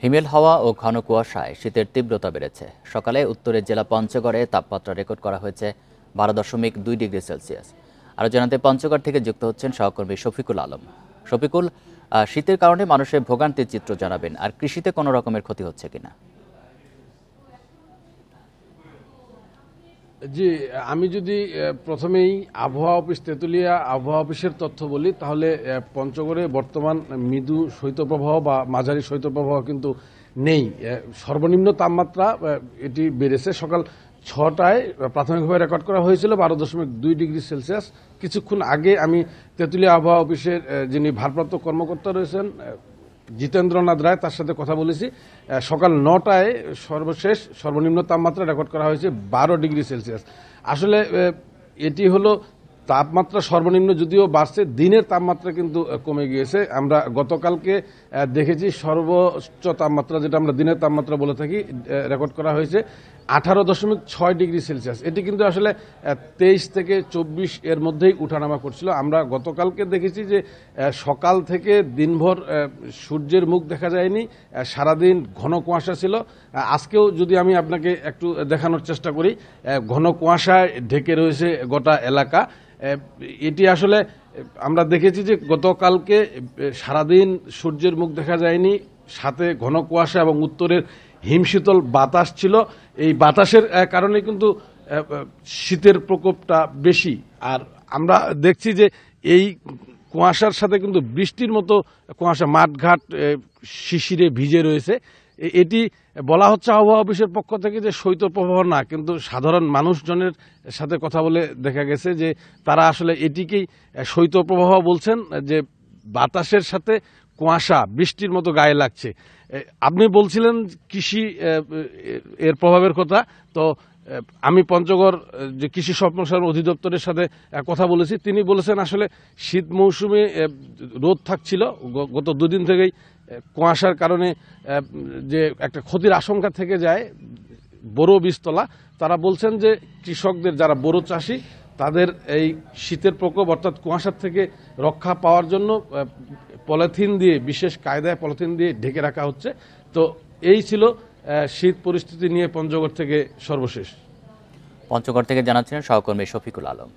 হিমেল হাওয়া ও ঘন কুয়াশায় শীতের তীব্রতা বেড়েছে। সকালে উত্তরের জেলা পঞ্চগড়ে তাপমাত্রা রেকর্ড করা হয়েছে 12.2 ডিগ্রি সেলসিয়াস। আরও জানাতে পঞ্চগড় থেকে যুক্ত হচ্ছেন সহকর্মী শফিকুল আলম। শফিকুল, শীতের কারণে মানুষের ভোগান্তির চিত্র জানাবেন, আর কৃষিতে কোনো রকমের ক্ষতি হচ্ছে কিনা? জি, আমি যদি প্রথমেই আবহাওয়া অফিস তেঁতুলিয়া আবহাওয়া অফিসের তথ্য বলি, তাহলে পঞ্চগড়ে বর্তমান মৃদু শৈত্যপ্রবাহ বা মাঝারি শৈত্যপ্রবাহ কিন্তু নেই। সর্বনিম্ন তাপমাত্রা এটি বেড়েছে। সকাল 6টায় প্রাথমিকভাবে রেকর্ড করা হয়েছিল 12.2 ডিগ্রি সেলসিয়াস। কিছুক্ষণ আগে আমি তেঁতুলিয়া আবহাওয়া অফিসের যিনি ভারপ্রাপ্ত কর্মকর্তা রয়েছেন জিতেন্দ্রনাথ রায়, তার সাথে কথা বলেছি। সকাল 9টায় সর্বশেষ সর্বনিম্ন তাপমাত্রা রেকর্ড করা হয়েছে 12 ডিগ্রি সেলসিয়াস। আসলে এটি হলো তাপমাত্রা সর্বনিম্ন যদিও বাড়ছে, দিনের তাপমাত্রা কিন্তু কমে গিয়েছে। আমরা গতকালকে দেখেছি সর্বোচ্চ তাপমাত্রা, যেটা আমরা দিনের তাপমাত্রা বলে থাকি, রেকর্ড করা হয়েছে 18.6 ডিগ্রি সেলসিয়াস। এটি কিন্তু আসলে 23 থেকে 24 এর মধ্যেই উঠানামা করছিল। আমরা গতকালকে দেখেছি যে সকাল থেকে দিনভর সূর্যের মুখ দেখা যায়নি, সারাদিন ঘন কুয়াশা ছিল। আজকেও যদি আমি আপনাকে একটু দেখানোর চেষ্টা করি, ঘন কুয়াশায় ঢেকে রয়েছে গোটা এলাকা। এটি আসলে আমরা দেখেছি যে গতকালকে সারাদিন সূর্যের মুখ দেখা যায়নি, সাথে ঘন কুয়াশা এবং উত্তরের হিমশীতল বাতাস ছিল। এই বাতাসের কারণে কিন্তু শীতের প্রকোপটা বেশি। আর আমরা দেখছি যে এই কুয়াশার সাথে কিন্তু বৃষ্টির মতো কুয়াশা, মাঠঘাট শিশিরে ভিজে রয়েছে। এটি বলা হচ্ছে আবহাওয়া অফিসের পক্ষ থেকে যে শৈত্যপ্রবাহ না, কিন্তু সাধারণ মানুষজনের সাথে কথা বলে দেখা গেছে যে তারা আসলে এটিকেই শৈত্যপ্রবাহ বলছেন, যে বাতাসের সাথে কুয়াশা বৃষ্টির মতো গায়ে লাগছে। আপনি বলছিলেন কৃষি এর প্রভাবের কথা, তো আমি পঞ্চগড় যে কৃষি সম্প্রসারণ অধিদপ্তরের সাথে কথা বলেছি। তিনি বলেছেন আসলে শীত মৌসুমে রোদ থাকছিল, গত দুদিন থেকেই কুয়াশার কারণে যে একটা ক্ষতির আশঙ্কা থেকে যায় বোরো বীজতলা। তারা বলছেন যে কৃষকদের, যারা বোরো চাষি, তাদের এই শীতের প্রকোপ অর্থাৎ কুয়াশার থেকে রক্ষা পাওয়ার জন্য পলিথিন দিয়ে, বিশেষ কায়দায় পলিথিন দিয়ে ঢেকে রাখা হচ্ছে। তো এই ছিল শীত পরিস্থিতি নিয়ে পঞ্চগড় থেকে সর্বশেষ। পঞ্চগড় থেকে জানাচ্ছিলেন সহকর্মী শফিকুল আলম।